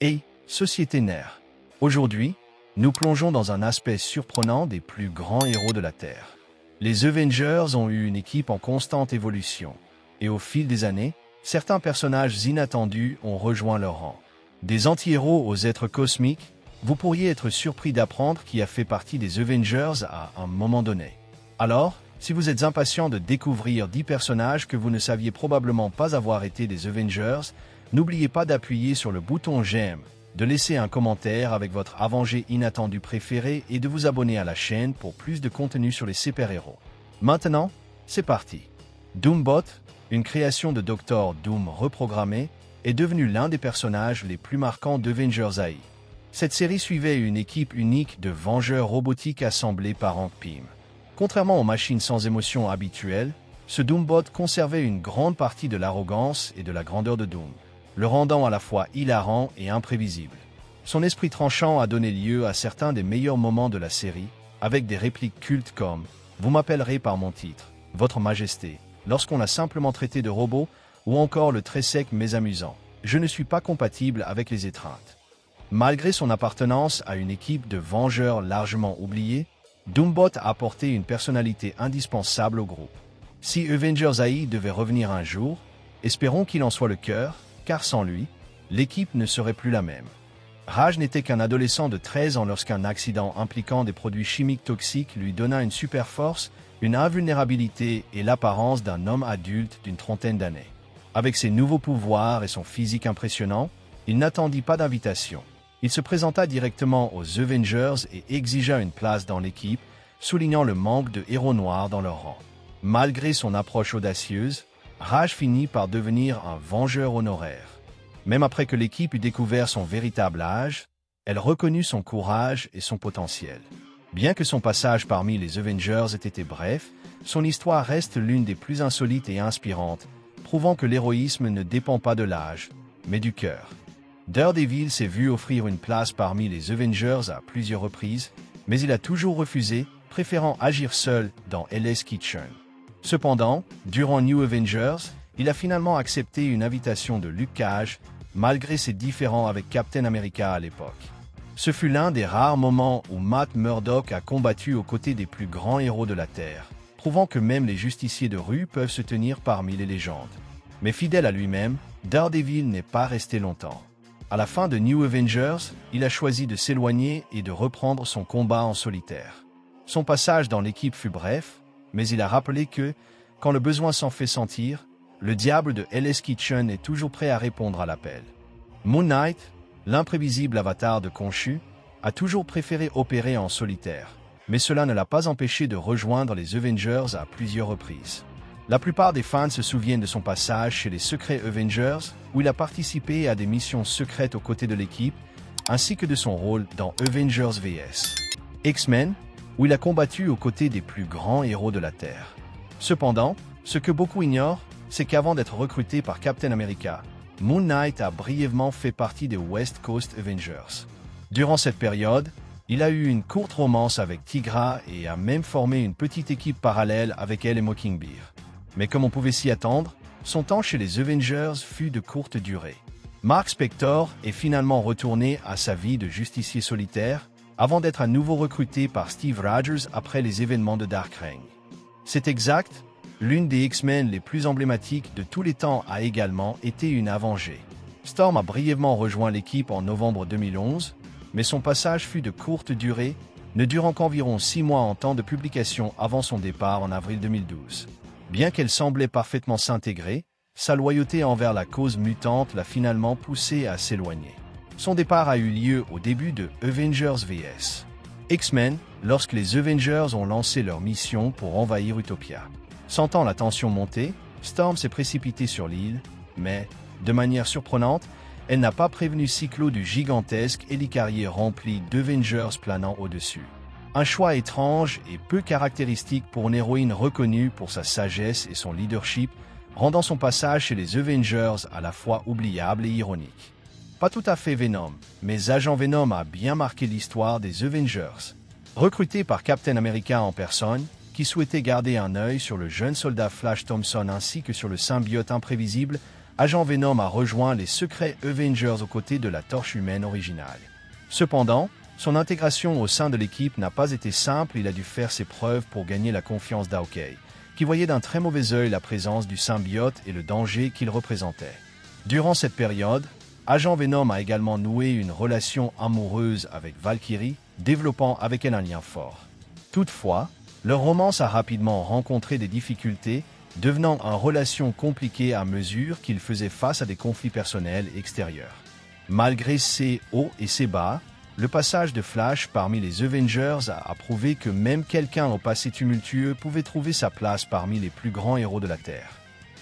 Hey, Société Nerf. Aujourd'hui, nous plongeons dans un aspect surprenant des plus grands héros de la Terre. Les Avengers ont eu une équipe en constante évolution, et au fil des années, certains personnages inattendus ont rejoint leur rang. Des anti-héros aux êtres cosmiques, vous pourriez être surpris d'apprendre qui a fait partie des Avengers à un moment donné. Alors, si vous êtes impatient de découvrir 10 personnages que vous ne saviez probablement pas avoir été des Avengers, n'oubliez pas d'appuyer sur le bouton j'aime, de laisser un commentaire avec votre Avenger inattendu préféré et de vous abonner à la chaîne pour plus de contenu sur les super-héros. Maintenant, c'est parti. Doombot, une création de Dr. Doom reprogrammée, est devenu l'un des personnages les plus marquants d'Avengers AI. Cette série suivait une équipe unique de vengeurs robotiques assemblés par Hank Pym. Contrairement aux machines sans émotion habituelles, ce Doombot conservait une grande partie de l'arrogance et de la grandeur de Doom, le rendant à la fois hilarant et imprévisible. Son esprit tranchant a donné lieu à certains des meilleurs moments de la série, avec des répliques cultes comme « Vous m'appellerez par mon titre, Votre Majesté », lorsqu'on l'a simplement traité de robot, ou encore le très sec mais amusant « Je ne suis pas compatible avec les étreintes ». Malgré son appartenance à une équipe de vengeurs largement oubliés, Doombot a apporté une personnalité indispensable au groupe. Si Avengers AI devait revenir un jour, espérons qu'il en soit le cœur, car sans lui, l'équipe ne serait plus la même. Raj n'était qu'un adolescent de 13 ans lorsqu'un accident impliquant des produits chimiques toxiques lui donna une super force, une invulnérabilité et l'apparence d'un homme adulte d'une trentaine d'années. Avec ses nouveaux pouvoirs et son physique impressionnant, il n'attendit pas d'invitation. Il se présenta directement aux Avengers et exigea une place dans l'équipe, soulignant le manque de héros noirs dans leur rang. Malgré son approche audacieuse, Raj finit par devenir un vengeur honoraire. Même après que l'équipe eut découvert son véritable âge, elle reconnut son courage et son potentiel. Bien que son passage parmi les Avengers ait été bref, son histoire reste l'une des plus insolites et inspirantes, prouvant que l'héroïsme ne dépend pas de l'âge, mais du cœur. Daredevil s'est vu offrir une place parmi les Avengers à plusieurs reprises, mais il a toujours refusé, préférant agir seul dans Hell's Kitchen. Cependant, durant New Avengers, il a finalement accepté une invitation de Luke Cage, malgré ses différends avec Captain America à l'époque. Ce fut l'un des rares moments où Matt Murdock a combattu aux côtés des plus grands héros de la Terre, prouvant que même les justiciers de rue peuvent se tenir parmi les légendes. Mais fidèle à lui-même, Daredevil n'est pas resté longtemps. À la fin de New Avengers, il a choisi de s'éloigner et de reprendre son combat en solitaire. Son passage dans l'équipe fut bref, mais il a rappelé que, quand le besoin s'en fait sentir, le diable de Hell's Kitchen est toujours prêt à répondre à l'appel. Moon Knight, l'imprévisible avatar de Khonshu, a toujours préféré opérer en solitaire, mais cela ne l'a pas empêché de rejoindre les Avengers à plusieurs reprises. La plupart des fans se souviennent de son passage chez les Secrets Avengers, où il a participé à des missions secrètes aux côtés de l'équipe, ainsi que de son rôle dans Avengers vs X-Men, où il a combattu aux côtés des plus grands héros de la Terre. Cependant, ce que beaucoup ignorent, c'est qu'avant d'être recruté par Captain America, Moon Knight a brièvement fait partie des West Coast Avengers. Durant cette période, il a eu une courte romance avec Tigra et a même formé une petite équipe parallèle avec elle et Mockingbird. Mais comme on pouvait s'y attendre, son temps chez les Avengers fut de courte durée. Mark Spector est finalement retourné à sa vie de justicier solitaire, avant d'être à nouveau recruté par Steve Rogers après les événements de Dark Reign. C'est exact, l'une des X-Men les plus emblématiques de tous les temps a également été une Avenger. Storm a brièvement rejoint l'équipe en novembre 2011, mais son passage fut de courte durée, ne durant qu'environ 6 mois en temps de publication avant son départ en avril 2012. Bien qu'elle semblait parfaitement s'intégrer, sa loyauté envers la cause mutante l'a finalement poussée à s'éloigner. Son départ a eu lieu au début de Avengers vs X-Men, lorsque les Avengers ont lancé leur mission pour envahir Utopia. Sentant la tension monter, Storm s'est précipitée sur l'île, mais, de manière surprenante, elle n'a pas prévenu Cyclo du gigantesque hélicarrier rempli d'Avengers planant au-dessus. Un choix étrange et peu caractéristique pour une héroïne reconnue pour sa sagesse et son leadership, rendant son passage chez les Avengers à la fois oubliable et ironique. Pas tout à fait Venom, mais Agent Venom a bien marqué l'histoire des Avengers. Recruté par Captain America en personne, qui souhaitait garder un œil sur le jeune soldat Flash Thompson ainsi que sur le symbiote imprévisible, Agent Venom a rejoint les Secret Avengers aux côtés de la Torche Humaine originale. Cependant, son intégration au sein de l'équipe n'a pas été simple, il a dû faire ses preuves pour gagner la confiance d'Hawkeye, qui voyait d'un très mauvais œil la présence du symbiote et le danger qu'il représentait. Durant cette période, Agent Venom a également noué une relation amoureuse avec Valkyrie, développant avec elle un lien fort. Toutefois, leur romance a rapidement rencontré des difficultés, devenant une relation compliquée à mesure qu'ils faisaient face à des conflits personnels extérieurs. Malgré ses hauts et ses bas, le passage de Flash parmi les Avengers a prouvé que même quelqu'un au passé tumultueux pouvait trouver sa place parmi les plus grands héros de la Terre.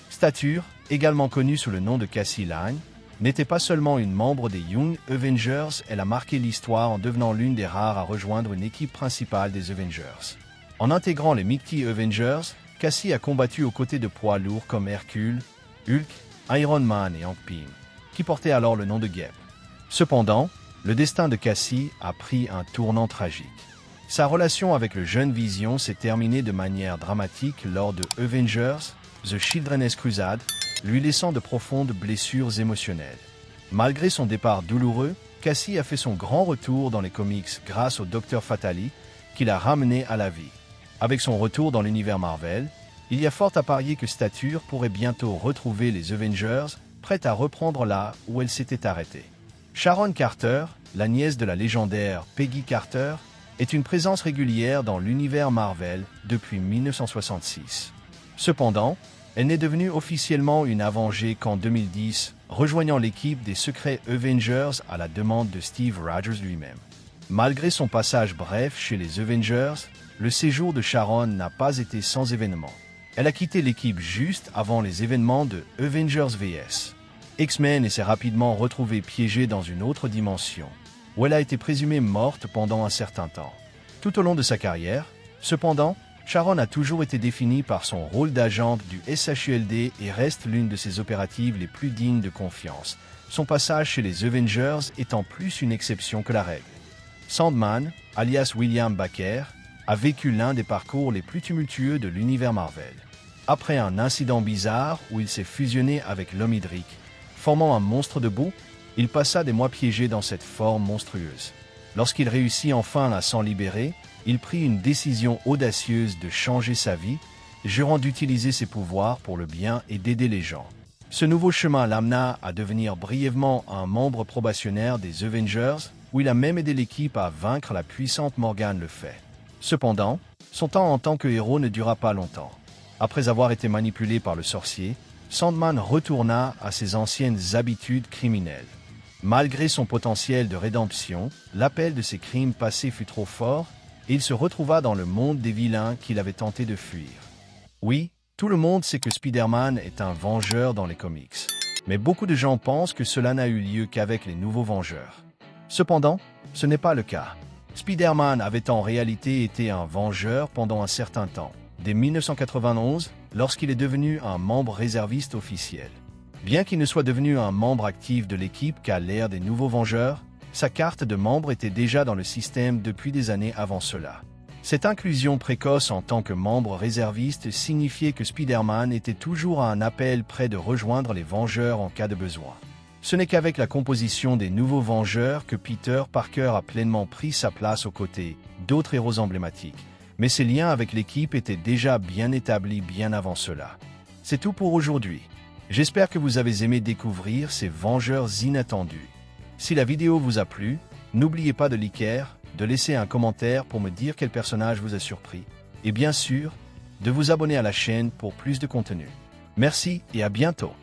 Stature, également connue sous le nom de Cassie Lang, n'était pas seulement une membre des Young Avengers, elle a marqué l'histoire en devenant l'une des rares à rejoindre une équipe principale des Avengers. En intégrant les Mighty Avengers, Cassie a combattu aux côtés de poids lourds comme Hercule, Hulk, Iron Man et Hank Pym, qui portaient alors le nom de Guêpe. Cependant, le destin de Cassie a pris un tournant tragique. Sa relation avec le jeune Vision s'est terminée de manière dramatique lors de Avengers, The Children's Crusade, lui laissant de profondes blessures émotionnelles. Malgré son départ douloureux, Cassie a fait son grand retour dans les comics grâce au Dr. Fatali, qui l'a ramené à la vie. Avec son retour dans l'univers Marvel, il y a fort à parier que Stature pourrait bientôt retrouver les Avengers, prête à reprendre là où elle s'était arrêtée. Sharon Carter, la nièce de la légendaire Peggy Carter, est une présence régulière dans l'univers Marvel depuis 1966. Cependant, elle n'est devenue officiellement une Avenger qu'en 2010, rejoignant l'équipe des Secret Avengers à la demande de Steve Rogers lui-même. Malgré son passage bref chez les Avengers, le séjour de Sharon n'a pas été sans événements. Elle a quitté l'équipe juste avant les événements de Avengers vs X-Men et s'est rapidement retrouvée piégée dans une autre dimension, où elle a été présumée morte pendant un certain temps. Tout au long de sa carrière, cependant, Sharon a toujours été définie par son rôle d'agente du SHIELD et reste l'une de ses opératives les plus dignes de confiance, son passage chez les Avengers étant plus une exception que la règle. Sandman, alias William Baker, a vécu l'un des parcours les plus tumultueux de l'univers Marvel. Après un incident bizarre où il s'est fusionné avec l'homme hydrique, formant un monstre de boue, il passa des mois piégé dans cette forme monstrueuse. Lorsqu'il réussit enfin à s'en libérer, il prit une décision audacieuse de changer sa vie, jurant d'utiliser ses pouvoirs pour le bien et d'aider les gens. Ce nouveau chemin l'amena à devenir brièvement un membre probationnaire des Avengers, où il a même aidé l'équipe à vaincre la puissante Morgane Le Fay. Cependant, son temps en tant que héros ne dura pas longtemps. Après avoir été manipulé par le sorcier, Sandman retourna à ses anciennes habitudes criminelles. Malgré son potentiel de rédemption, l'appel de ses crimes passés fut trop fort et il se retrouva dans le monde des vilains qu'il avait tenté de fuir. Oui, tout le monde sait que Spider-Man est un vengeur dans les comics, mais beaucoup de gens pensent que cela n'a eu lieu qu'avec les nouveaux Vengeurs. Cependant, ce n'est pas le cas. Spider-Man avait en réalité été un vengeur pendant un certain temps, dès 1991, lorsqu'il est devenu un membre réserviste officiel. Bien qu'il ne soit devenu un membre actif de l'équipe qu'à l'ère des nouveaux Vengeurs, sa carte de membre était déjà dans le système depuis des années avant cela. Cette inclusion précoce en tant que membre réserviste signifiait que Spider-Man était toujours à un appel près de rejoindre les Vengeurs en cas de besoin. Ce n'est qu'avec la composition des nouveaux Vengeurs que Peter Parker a pleinement pris sa place aux côtés d'autres héros emblématiques, mais ses liens avec l'équipe étaient déjà bien établis bien avant cela. C'est tout pour aujourd'hui. J'espère que vous avez aimé découvrir ces Vengeurs inattendus. Si la vidéo vous a plu, n'oubliez pas de liker, de laisser un commentaire pour me dire quel personnage vous a surpris, et bien sûr, de vous abonner à la chaîne pour plus de contenu. Merci et à bientôt.